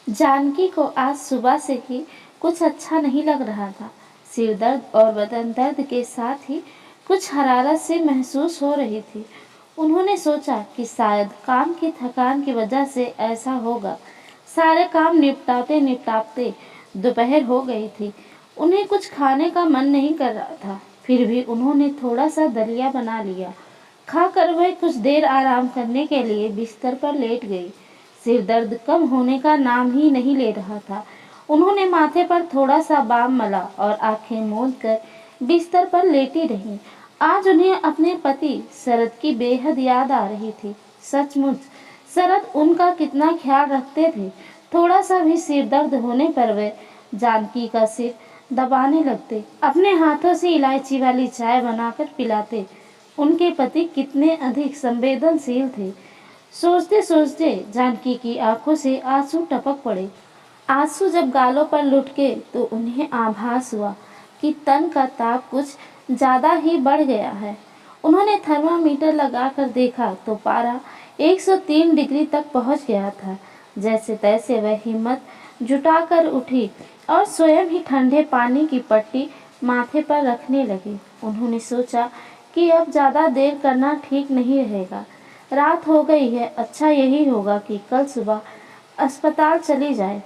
जानकी को आज सुबह से ही कुछ अच्छा नहीं लग रहा था। सिर दर्द और बदन दर्द के साथ ही कुछ हरारत से महसूस हो रही थी। उन्होंने सोचा कि शायद काम की थकान की वजह से ऐसा होगा। सारे काम निपटाते निपटाते दोपहर हो गई थी। उन्हें कुछ खाने का मन नहीं कर रहा था। फिर भी उन्होंने थोड़ा सा दलिया बना लिया। खाकर वह कुछ देर आराम करने के लिए बिस्तर पर लेट गई। सिर दर्द कम होने का नाम ही नहीं ले रहा था। उन्होंने माथे पर थोड़ा सा बाम मला और आंखें मूंद कर बिस्तर पर लेटी रहीं। आज उन्हें अपने पति शरद की बेहद याद आ रही थी। सचमुच शरद उनका कितना ख्याल रखते थे। थोड़ा सा भी सिर दर्द होने पर वे जानकी का सिर दबाने लगते, अपने हाथों से इलायची वाली चाय बनाकर पिलाते। उनके पति कितने अधिक संवेदनशील थे। सोचते सोचते जानकी की आंखों से आंसू टपक पड़े। आंसू जब गालों पर लुढ़के तो उन्हें आभास हुआ कि तन का ताप कुछ ज्यादा ही बढ़ गया है। उन्होंने थर्मामीटर लगाकर देखा तो पारा 103 डिग्री तक पहुंच गया था। जैसे तैसे वह हिम्मत जुटाकर उठी और स्वयं ही ठंडे पानी की पट्टी माथे पर रखने लगी। उन्होंने सोचा कि अब ज्यादा देर करना ठीक नहीं रहेगा। रात हो गई है, अच्छा यही होगा कि कल सुबह अस्पताल चली जाए।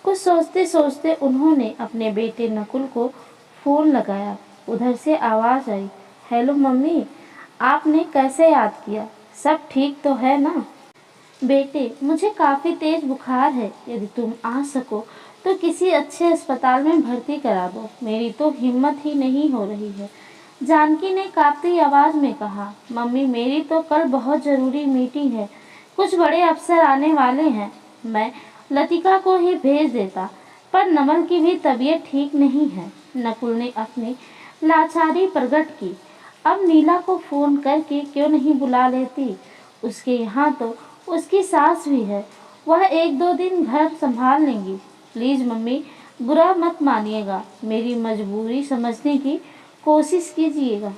कुछ सोचते सोचते उन्होंने अपने बेटे नकुल को फोन लगाया। उधर से आवाज आई, हेलो मम्मी, आपने कैसे याद किया? सब ठीक तो है ना? बेटे, मुझे काफी तेज बुखार है। यदि तुम आ सको तो किसी अच्छे अस्पताल में भर्ती करा दो। मेरी तो हिम्मत ही नहीं हो रही है। जानकी ने कांपती आवाज में कहा, मम्मी मेरी तो कल बहुत जरूरी मीटिंग है। कुछ बड़े अफसर आने वाले हैं। मैं लतिका को ही भेज देता, पर नमल की भी तबीयत ठीक नहीं है। नकुल ने अपनी लाचारी प्रकट की। अब नीला को फोन करके क्यों नहीं बुला लेती? उसके यहाँ तो उसकी सास भी है। वह एक दो दिन घर संभाल लेंगी। प्लीज मम्मी, बुरा मत मानिएगा। मेरी मजबूरी समझने की कोशिश कीजिएगा।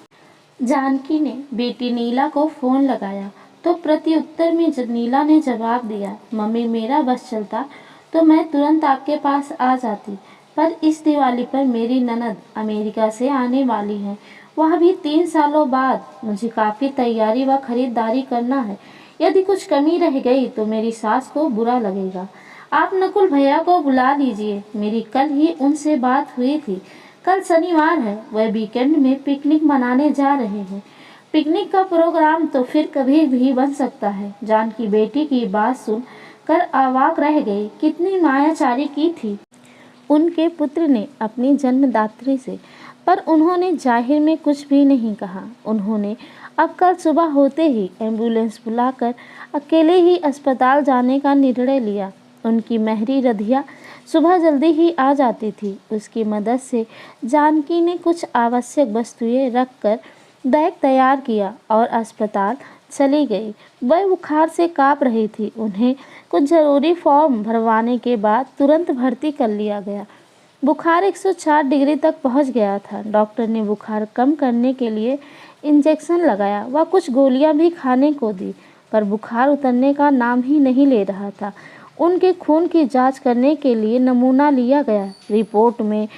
जानकी ने बेटी नीला को फोन लगाया तो प्रत्युत्तर में नीला ने जवाब दिया, मम्मी मेरा बस चलता तो मैं तुरंत आपके पास आ जाती, पर इस दिवाली पर मेरी ननद अमेरिका से आने वाली है, वह भी 3 सालों बाद। मुझे काफ़ी तैयारी व खरीदारी करना है। यदि कुछ कमी रह गई तो मेरी सास को बुरा लगेगा। आप नकुल भैया को बुला लीजिए। मेरी कल ही उनसे बात हुई थी। कल शनिवार है, वह वीकेंड में पिकनिक मनाने जा रहे हैं। पिकनिक का प्रोग्राम तो फिर कभी भी बन सकता है। जानकी बेटी की बात सुन कर अवाक रह गई। कितनी मायाचारी की थी उनके पुत्र ने अपनी जन्मदात्री से, पर उन्होंने जाहिर में कुछ भी नहीं कहा। उन्होंने अब कल सुबह होते ही एम्बुलेंस बुलाकर अकेले ही अस्पताल जाने का निर्णय लिया। उनकी महरी रधिया सुबह जल्दी ही आ जाती थी। उसकी मदद से जानकी ने कुछ आवश्यक वस्तुएं रखकर बैग तैयार किया और अस्पताल चली गई। वह बुखार से कांप रही थी। उन्हें कुछ ज़रूरी फॉर्म भरवाने के बाद तुरंत भर्ती कर लिया गया। बुखार 104 डिग्री तक पहुंच गया था। डॉक्टर ने बुखार कम करने के लिए इंजेक्शन लगाया व कुछ गोलियां भी खाने को दी, पर बुखार उतरने का नाम ही नहीं ले रहा था। उनके खून की जांच करने के लिए नमूना लिया गया। रिपोर्ट में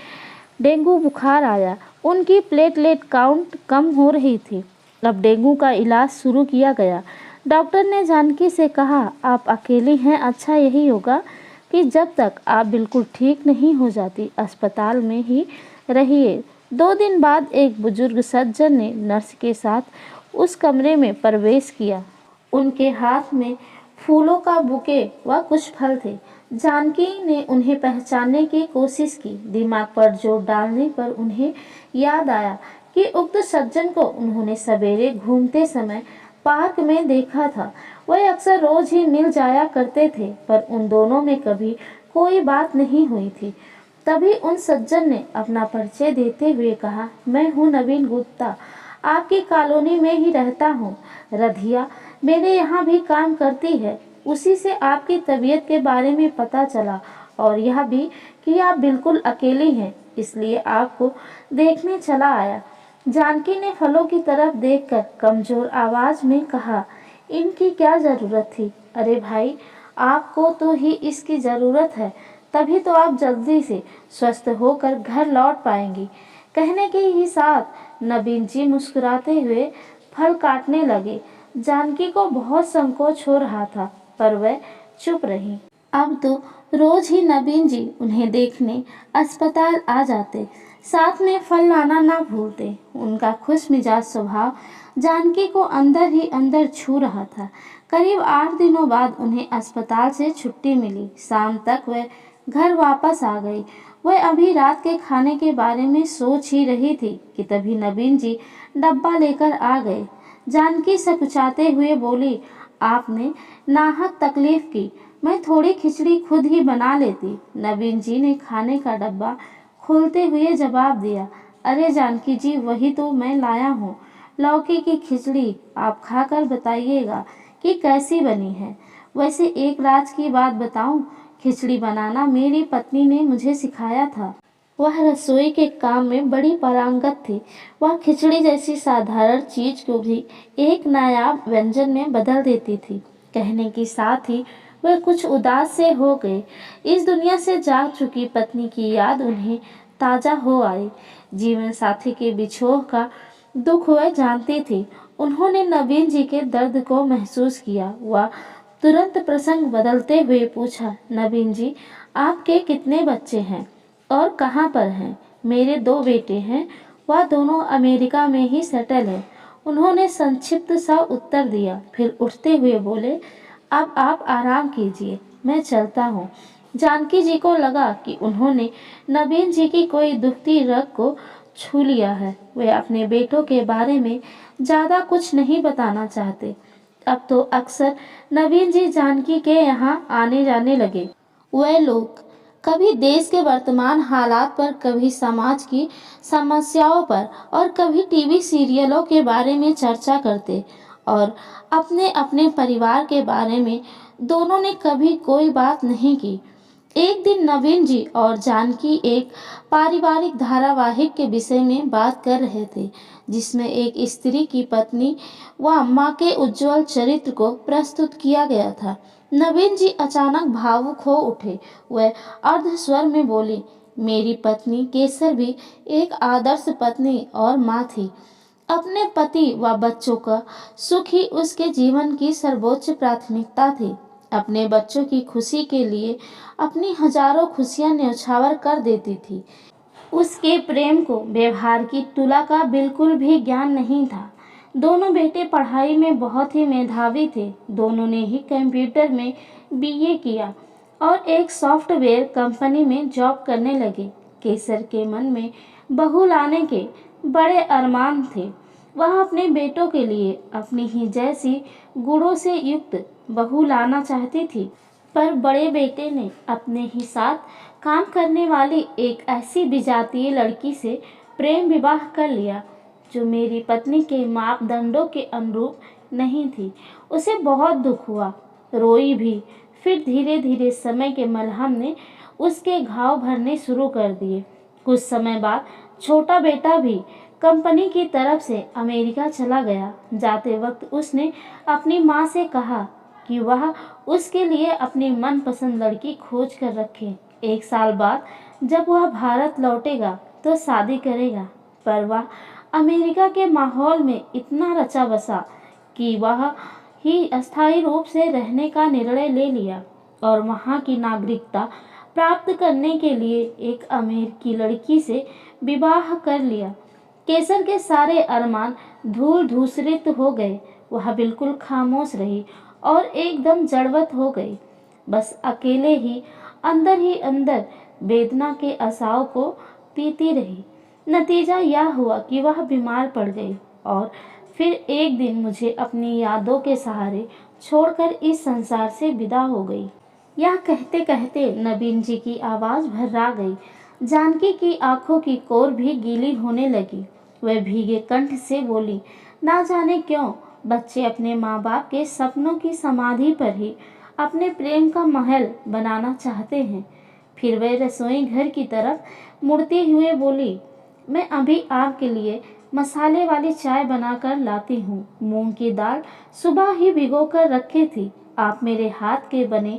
डेंगू बुखार आया। उनकी प्लेटलेट काउंट कम हो रही थी। अब डेंगू का इलाज शुरू किया गया। डॉक्टर ने जानकी से कहा, आप अकेली हैं, अच्छा यही होगा कि जब तक आप बिल्कुल ठीक नहीं हो जाती अस्पताल में ही रहिए। 2 दिन बाद एक बुजुर्ग सज्जन ने नर्स के साथ उस कमरे में प्रवेश किया। उनके हाथ में फूलों का बुके व कुछ फल थे। जानकी ने उन्हें पहचानने की कोशिश की। दिमाग पर जोर डालने पर उन्हें याद आया कि उक्त सज्जन को उन्होंने सवेरे घूमते समय पार्क में देखा था। वह अक्सर रोज ही मिल जाया करते थे, पर उन दोनों में कभी कोई बात नहीं हुई थी। तभी उन सज्जन ने अपना परिचय देते हुए कहा, मैं हूँ नवीन गुप्ता, आपकी कॉलोनी में ही रहता हूँ। रधिया मेरे यहाँ भी काम करती है। उसी से आपकी तबीयत के बारे में पता चला और यह भी कि आप बिल्कुल अकेली हैं, इसलिए आपको देखने चला आया। जानकी ने फलों की तरफ देखकर कमजोर आवाज में कहा, इनकी क्या जरूरत थी? अरे भाई, आपको तो ही इसकी ज़रूरत है, तभी तो आप जल्दी से स्वस्थ होकर घर लौट पाएंगी। कहने के ही साथ नवीन जी मुस्कुराते हुए फल काटने लगे। जानकी को बहुत संकोच हो रहा था, पर वह चुप रही। अब तो रोज ही नवीन जी उन्हें देखने अस्पताल आ जाते, साथ में फल लाना ना भूलते। उनका खुश मिजाज स्वभाव जानकी को अंदर ही अंदर छू रहा था। करीब 8 दिनों बाद उन्हें अस्पताल से छुट्टी मिली। शाम तक वह घर वापस आ गई। वह अभी रात के खाने के बारे में सोच ही रही थी कि तभी नवीन जी डब्बा लेकर आ गए। जानकी सकुचाते हुए बोली, आपने नाहक तकलीफ की, मैं थोड़ी खिचड़ी खुद ही बना लेती। नवीन जी ने खाने का डब्बा खोलते हुए जवाब दिया, अरे जानकी जी, वही तो मैं लाया हूँ, लौकी की खिचड़ी। आप खाकर बताइएगा कि कैसी बनी है। वैसे एक राज की बात बताऊं, खिचड़ी बनाना मेरी पत्नी ने मुझे सिखाया था। वह रसोई के काम में बड़ी पारंगत थी। वह खिचड़ी जैसी साधारण चीज को भी एक नायाब व्यंजन में बदल देती थी। कहने के साथ ही वह कुछ उदास से हो गए। इस दुनिया से जा चुकी पत्नी की याद उन्हें ताजा हो आई। जीवन साथी के बिछोह का दुख वह जानती थी। उन्होंने नवीन जी के दर्द को महसूस किया। वह तुरंत प्रसंग बदलते हुए पूछा, नवीन जी, आपके कितने बच्चे हैं और कहाँ पर हैं? मेरे 2 बेटे हैं, वह दोनों अमेरिका में ही सेटल है। उन्होंने संक्षिप्त सा उत्तर दिया, फिर उठते हुए बोले, अब आप आराम कीजिए, मैं चलता हूँ। जानकी जी को लगा कि उन्होंने नवीन जी की कोई दुखती रग को छू लिया है। वे अपने बेटों के बारे में ज़्यादा कुछ नहीं बताना चाहते। अब तो अक्सर नवीन जी जानकी के यहाँ आने जाने लगे। वे लोग कभी देश के वर्तमान हालात पर, कभी समाज की समस्याओं पर और कभी टीवी सीरियलों के बारे में चर्चा करते और अपने अपने परिवार के बारे में दोनों ने कभी कोई बात नहीं की। एक दिन नवीन जी और जानकी एक पारिवारिक धारावाहिक के विषय में बात कर रहे थे, जिसमें एक स्त्री की पत्नी व माँ के उज्जवल चरित्र को प्रस्तुत किया गया था। नवीन जी अचानक भावुक हो उठे। वह अर्ध स्वर में बोले, मेरी पत्नी केसर भी एक आदर्श पत्नी और माँ थी। अपने पति व बच्चों का सुख ही उसके जीवन की सर्वोच्च प्राथमिकता थी। अपने बच्चों की खुशी के लिए अपनी हजारों खुशियां न्यौछावर कर देती थी। उसके प्रेम को व्यवहार की तुला का बिल्कुल भी ज्ञान नहीं था। दोनों बेटे पढ़ाई में बहुत ही मेधावी थे। दोनों ने ही कंप्यूटर में बीए किया और एक सॉफ्टवेयर कंपनी में जॉब करने लगे। केसर के मन में बहू लाने के बड़े अरमान थे। वह अपने बेटों के लिए अपनी ही जैसी गुणों से युक्त बहू लाना चाहती थी, पर बड़े बेटे ने अपने ही साथ काम करने वाली एक ऐसी विजातीय लड़की से प्रेम विवाह कर लिया जो मेरी पत्नी के मापदंडों के अनुरूप नहीं थी। उसे बहुत दुख हुआ, रोई भी। फिर धीरे धीरे समय के मलहम ने उसके घाव भरने शुरू कर दिए। कुछ समय बाद छोटा बेटा भी कंपनी की तरफ से अमेरिका चला गया। जाते वक्त उसने अपनी माँ से कहा कि वह उसके लिए अपनी मनपसंद लड़की खोज कर रखे। 1 साल बाद जब वह भारत लौटेगा तो शादी करेगा। पर वह अमेरिका के माहौल में इतना रचा बसा कि वह ही अस्थायी रूप से रहने का निर्णय ले लिया और वहाँ की नागरिकता प्राप्त करने के लिए एक अमेरिकी लड़की से विवाह कर लिया। केसर के सारे अरमान धूल धूसरित हो गए। वह बिल्कुल खामोश रही और एकदम जड़वत हो गई। बस अकेले ही अंदर वेदना के आसाओं को पीती रही। नतीजा यह हुआ कि वह बीमार पड़ गई और फिर एक दिन मुझे अपनी यादों के सहारे छोड़कर इस संसार से विदा हो गई। यह कहते कहते नवीन जी की आवाज़ भर्रा गई। जानकी की आंखों की कोर भी गीली होने लगी। वह भीगे कंठ से बोली, ना जाने क्यों बच्चे अपने माँ बाप के सपनों की समाधि पर ही अपने प्रेम का महल बनाना चाहते हैं। फिर वह रसोई घर की तरफ मुड़ते हुए बोली, मैं अभी आपके लिए मसाले वाली चाय बनाकर लाती हूँ। मूंग की दाल सुबह ही भिगो कर रखी थी, आप मेरे हाथ के बने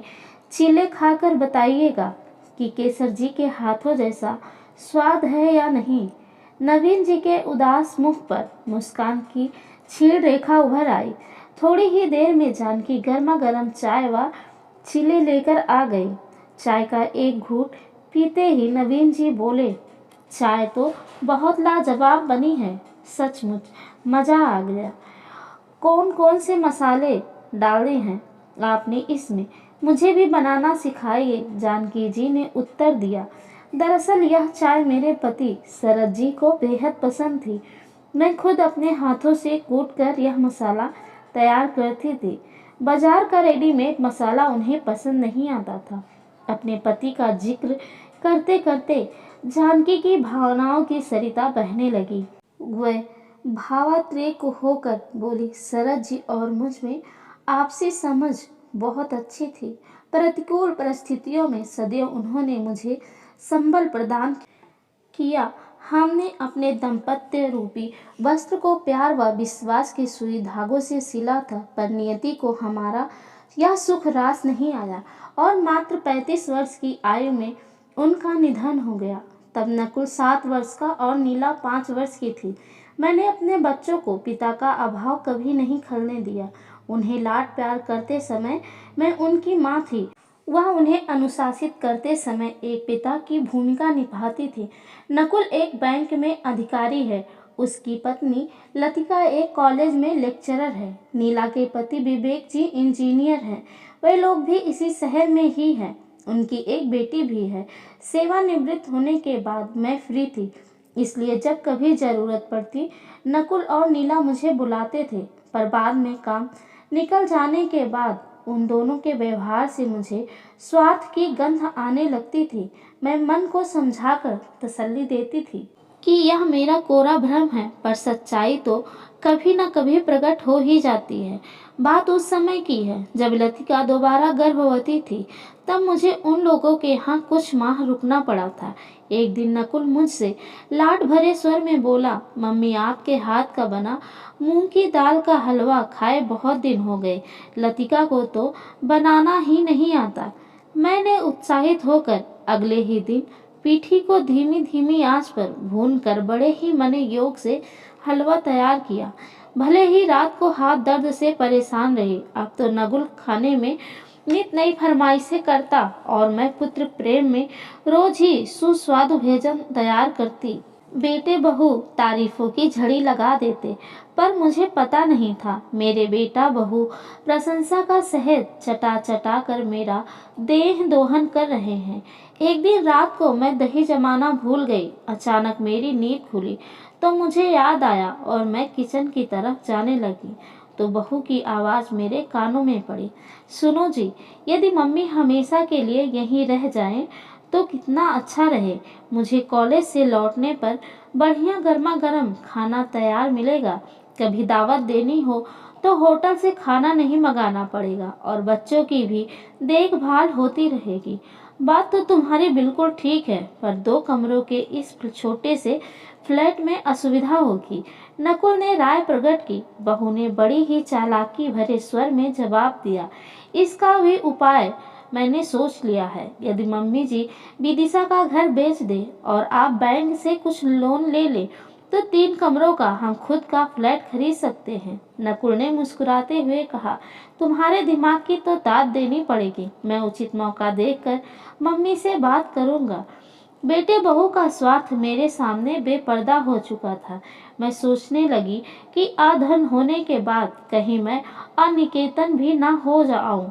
चीले खाकर बताइएगा कि केसर जी के हाथों जैसा स्वाद है या नहीं। नवीन जी के उदास मुख पर मुस्कान की छीड़ रेखा उभर आई। थोड़ी ही देर में जानकी गर्मा गर्म चाय व चीले लेकर आ गई। चाय का एक घूंट पीते ही नवीन जी बोले, चाय तो बहुत लाजवाब बनी है, सचमुच मज़ा आ गया। कौन कौन से मसाले डाले हैं आपने इसमें, मुझे भी बनाना सिखाइए। जानकी जी ने उत्तर दिया, दरअसल यह चाय मेरे पति शरद जी को बेहद पसंद थी। मैं खुद अपने हाथों से कूट कर यह मसाला तैयार करती थी। बाजार का रेडीमेड मसाला उन्हें पसंद नहीं आता था। अपने पति का जिक्र करते करते जानकी की भावनाओं की सरिता बहने लगी। वह भावात्रेक होकर बोली, शरद जी और मुझ में आपसी समझ बहुत अच्छी थी। प्रतिकूल परिस्थितियों में सदैव उन्होंने मुझे संबल प्रदान किया। हमने अपने दाम्पत्य रूपी वस्त्र को प्यार व विश्वास के सुई धागों से सिला था, पर नियति को हमारा यह सुख रास नहीं आया और मात्र 35 वर्ष की आयु में उनका निधन हो गया। तब नकुल 7 वर्ष का और नीला 5 वर्ष की थी। मैंने अपने बच्चों को पिता का अभाव कभी नहीं खलने दिया। उन्हें लाड प्यार करते समय मैं उनकी माँ थी। वह उन्हें अनुशासित करते समय एक पिता की भूमिका निभाती थी। नकुल एक बैंक में अधिकारी है। उसकी पत्नी लतिका एक कॉलेज में लेक्चरर है। नीला के पति विवेक जी इंजीनियर हैं। वे लोग भी इसी शहर में ही हैं। उनकी एक बेटी भी है। सेवानिवृत्त होने के बाद मैं फ्री थी, इसलिए जब कभी ज़रूरत पड़ती नकुल और नीला मुझे बुलाते थे। पर बाद में काम निकल जाने के बाद उन दोनों के व्यवहार से मुझे स्वार्थ की गंध आने लगती थी। मैं मन को समझाकर तसल्ली देती थी कि यह मेरा कोरा भ्रम है, पर सच्चाई तो कभी न कभी प्रकट हो ही जाती है। बात उस समय की है जब लतिका दोबारा गर्भवती थी। तब मुझे उन लोगों के यहाँ कुछ माह रुकना पड़ा था। एक दिन नकुल मुझसे लाड भरे स्वर में बोला, मम्मी आपके हाथ का बना मूंग की दाल का हलवा खाए बहुत दिन हो गए। लतिका को तो बनाना ही नहीं आता। मैंने उत्साहित होकर अगले ही दिन पीठी को धीमी धीमी आंच पर भून कर बड़े ही मने योग से हलवा तैयार किया। भले ही रात को हाथ दर्द से परेशान रहे, अब तो नकुल खाने में नित नई फरमाइशें करता और मैं पुत्र प्रेम में रोज ही सुस्वादु भोजन तैयार करती। बेटे बहू तारीफों की झड़ी लगा देते, पर मुझे पता नहीं था मेरे बेटा बहू प्रशंसा का शहद चटा चटा कर मेरा देह दोहन कर रहे हैं। एक दिन रात को मैं दही जमाना भूल गई। अचानक मेरी नींद खुली तो मुझे याद आया और मैं किचन की तरफ जाने लगी तो बहू की आवाज़ मेरे कानों में पड़ी, सुनो जी, यदि मम्मी हमेशा के लिए यहीं रह जाएं तो कितना अच्छा रहे। मुझे कॉलेज से लौटने पर बढ़िया गर्मा गर्म खाना तैयार मिलेगा। कभी दावत देनी हो तो होटल से खाना नहीं मंगाना पड़ेगा और बच्चों की भी देखभाल होती रहेगी। बात तो तुम्हारी बिल्कुल ठीक है, पर 2 कमरों के इस छोटे से फ्लैट में असुविधा होगी। नकुल ने राय प्रकट की। बहू ने बड़ी ही चालाकी भरे स्वर में जवाब दिया, इसका भी उपाय मैंने सोच लिया है। यदि मम्मी जी विदिशा का घर बेच दे और आप बैंक से कुछ लोन ले ले तो 3 कमरों का हम खुद का फ्लैट खरीद सकते हैं। नकुल ने मुस्कुराते हुए कहा, तुम्हारे दिमाग की तो दाद देनी पड़ेगी। मैं उचित मौका देखकर मम्मी से बात करूंगा। बेटे बहू का स्वार्थ मेरे सामने बेपर्दा हो चुका था। मैं सोचने लगी कि अधन होने के बाद कहीं मैं अनिकेतन भी ना हो जाऊं।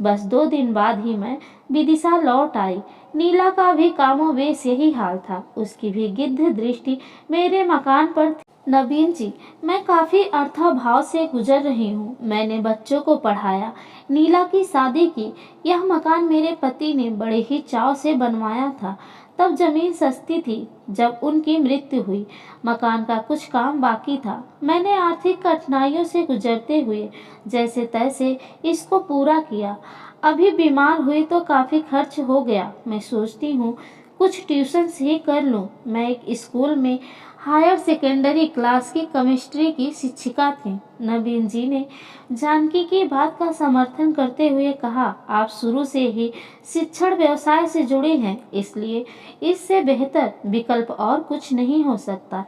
बस 2 दिन बाद ही मैं विदिशा लौट आई। नीला का भी कामोवेश यही हाल था। उसकी भी गिद्ध दृष्टि मेरे मकान पर थी। नवीन जी, मैं काफी अर्थाभाव से गुजर रही हूँ। मैंने बच्चों को पढ़ाया, नीला की शादी की। यह मकान मेरे पति ने बड़े ही चाव से बनवाया था। तब जमीन सस्ती थी जब उनकी मृत्यु हुई। मकान का कुछ काम बाकी था। मैंने आर्थिक कठिनाइयों से गुजरते हुए जैसे तैसे इसको पूरा किया। अभी बीमार हुई तो काफी खर्च हो गया। मैं सोचती हूँ कुछ ट्यूशन्स ही कर लूँ। मैं एक स्कूल में हायर सेकेंडरी क्लास की केमिस्ट्री की शिक्षिका थी। नवीन जी ने जानकी की बात का समर्थन करते हुए कहा, आप शुरू से ही शिक्षण व्यवसाय से जुड़े हैं, इसलिए इससे बेहतर विकल्प और कुछ नहीं हो सकता।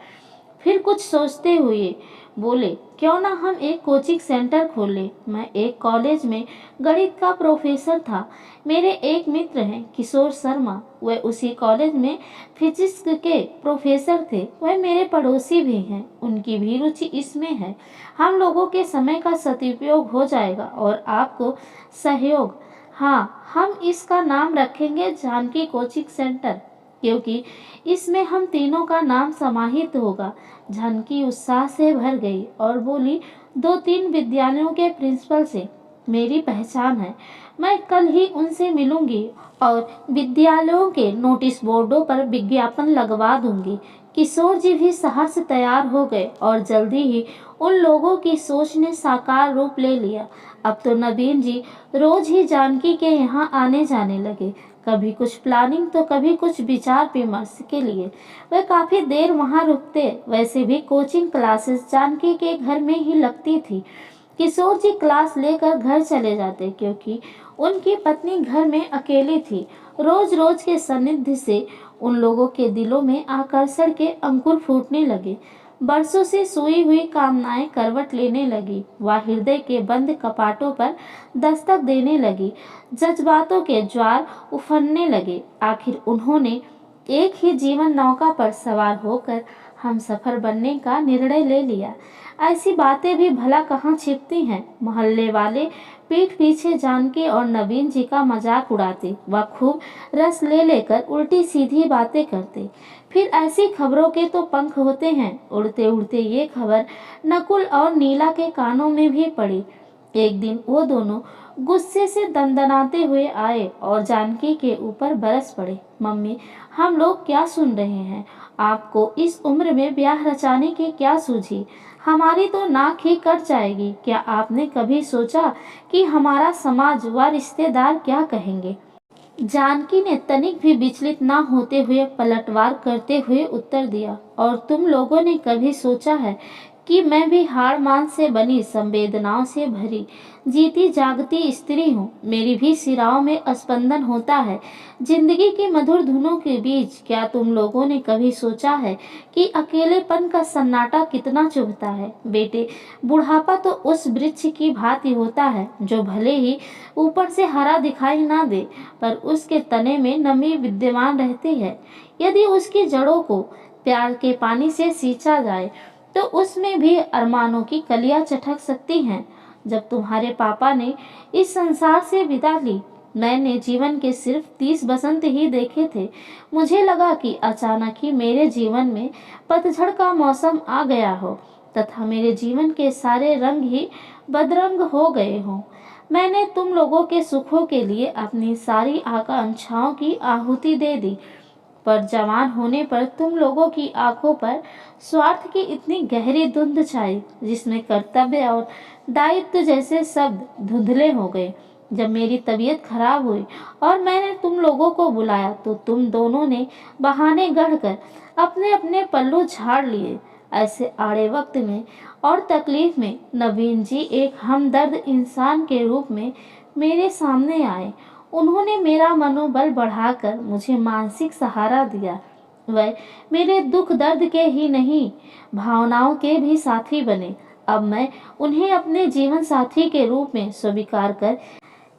फिर कुछ सोचते हुए बोले, क्यों ना हम एक कोचिंग सेंटर खोलें। मैं एक कॉलेज में गणित का प्रोफेसर था। मेरे एक मित्र हैं किशोर शर्मा, वह उसी कॉलेज में फिजिक्स के प्रोफेसर थे। वह मेरे पड़ोसी भी हैं, उनकी भी रुचि इसमें है। हम लोगों के समय का सदुपयोग हो जाएगा और आपको सहयोग। हाँ, हम इसका नाम रखेंगे जानकी कोचिंग सेंटर, क्योंकि इसमें हम तीनों का नाम समाहित होगा। जानकी उत्साह से भर गई और बोली, 2-3 विद्यालयों के प्रिंसिपल से मेरी पहचान है, मैं कल ही उनसे मिलूंगी और विद्यालयों के नोटिस बोर्डों पर विज्ञापन लगवा दूंगी। किशोर जी भी शहर से तैयार हो गए और जल्दी ही उन लोगों की सोच ने साकार रूप ले लिया। अब तो नवीन जी रोज ही जानकी के यहाँ आने जाने लगे, कभी कुछ प्लानिंग तो कभी कुछ विचार विमर्श के लिए। वह काफी देर वहां रुकते। वैसे भी कोचिंग क्लासेस जानकी के घर में ही लगती थी। किशोर जी क्लास लेकर घर चले जाते, क्योंकि उनकी पत्नी घर में अकेली थी। रोज रोज के सानिध्य से उन लोगों के दिलों में आकर्षण के अंकुर फूटने लगे। बरसों से सोई हुई कामनाएं करवट लेने लगी। वह हृदय के बंद कपाटों पर दस्तक देने लगी। जज्बातों के ज्वार उफरने लगे। आखिर उन्होंने एक ही जीवन नौका पर सवार होकर हम सफर बनने का निर्णय ले लिया। ऐसी बातें भी भला कहाँ छिपती हैं। मोहल्ले वाले पीठ पीछे जानकी और नवीन जी का मजाक उड़ाते। वह खूब रस ले लेकर उल्टी सीधी बातें करते। फिर ऐसी खबरों के तो पंख होते हैं। उड़ते उड़ते ये खबर नकुल और नीला के कानों में भी पड़ी। एक दिन वो दोनों गुस्से से दंदनाते हुए आए और जानकी के ऊपर बरस पड़े। मम्मी, हम लोग क्या सुन रहे हैं? आपको इस उम्र में ब्याह रचाने की क्या सूझी? हमारी तो नाक ही कट जाएगी। क्या आपने कभी सोचा कि हमारा समाज व रिश्तेदार क्या कहेंगे? जानकी ने तनिक भी विचलित ना होते हुए पलटवार करते हुए उत्तर दिया, और तुम लोगों ने कभी सोचा है कि मैं भी हाड़ मांस से बनी, संवेदनाओं से भरी, जीती जागती स्त्री हूँ। मेरी भी सिराओं में स्पंदन होता है जिंदगी की मधुर धुनों के बीच। क्या तुम लोगों ने कभी सोचा है कि अकेलेपन का सन्नाटा कितना चुभता है? बेटे, बुढ़ापा तो उस वृक्ष की भांति होता है जो भले ही ऊपर से हरा दिखाई ना दे, पर उसके तने में नमी विद्यमान रहती है। यदि उसकी जड़ों को प्यार के पानी से सींचा जाए तो उसमें भी अरमानों की कलियां चटक सकती हैं। जब तुम्हारे पापा ने इस संसार से विदा ली, मैंने जीवन के सिर्फ 30 बसंत ही देखे थे। मुझे लगा कि अचानक ही मेरे जीवन में पतझड़ का मौसम आ गया हो तथा मेरे जीवन के सारे रंग ही बदरंग हो गए हों। मैंने तुम लोगों के सुखों के लिए अपनी सारी आकांक्षाओं की आहुति दे दी, पर जवान होने पर तुम लोगों की आंखों पर स्वार्थ की इतनी गहरी धुंध छाई, जिसमें कर्तव्य और दायित्व जैसे शब्द धुंधले हो गए। जब मेरी तबीयत खराब हुई और मैंने तुम लोगों को बुलाया तो तुम दोनों ने बहाने गढ़कर अपने अपने पल्लू झाड़ लिए। ऐसे आड़े वक्त में और तकलीफ में नवीन जी एक हमदर्द इंसान के रूप में मेरे सामने आए। उन्होंने मेरा मनोबल बढ़ाकर मुझे मानसिक सहारा दिया। वह मेरे दुख दर्द के ही नहीं, भावनाओं के भी साथी बने। अब मैं उन्हें अपने जीवन साथी के रूप में स्वीकार कर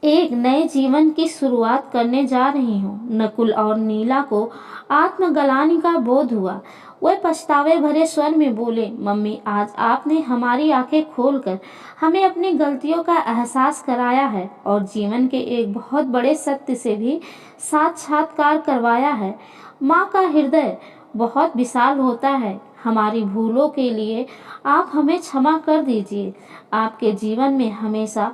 एक नए जीवन की शुरुआत करने जा रही हूँ। नकुल और नीला को आत्मग्लानि का बोध हुआ। वह पछतावे भरे स्वर में बोले, मम्मी, आज आपने हमारी आंखें खोलकर हमें अपनी गलतियों का एहसास कराया है और जीवन के एक बहुत बड़े सत्य से भी साक्षात्कार करवाया है। माँ का हृदय बहुत विशाल होता है। हमारी भूलों के लिए आप हमें क्षमा कर दीजिए। आपके जीवन में हमेशा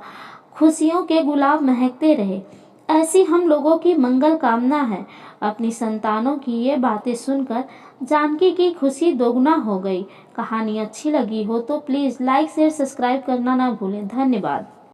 खुशियों के गुलाब महकते रहे, ऐसी हम लोगों की मंगल कामना है। अपनी संतानों की ये बातें सुनकर जानकी की खुशी दोगुना हो गई। कहानी अच्छी लगी हो तो प्लीज़ लाइक शेयर सब्सक्राइब करना ना भूलें। धन्यवाद।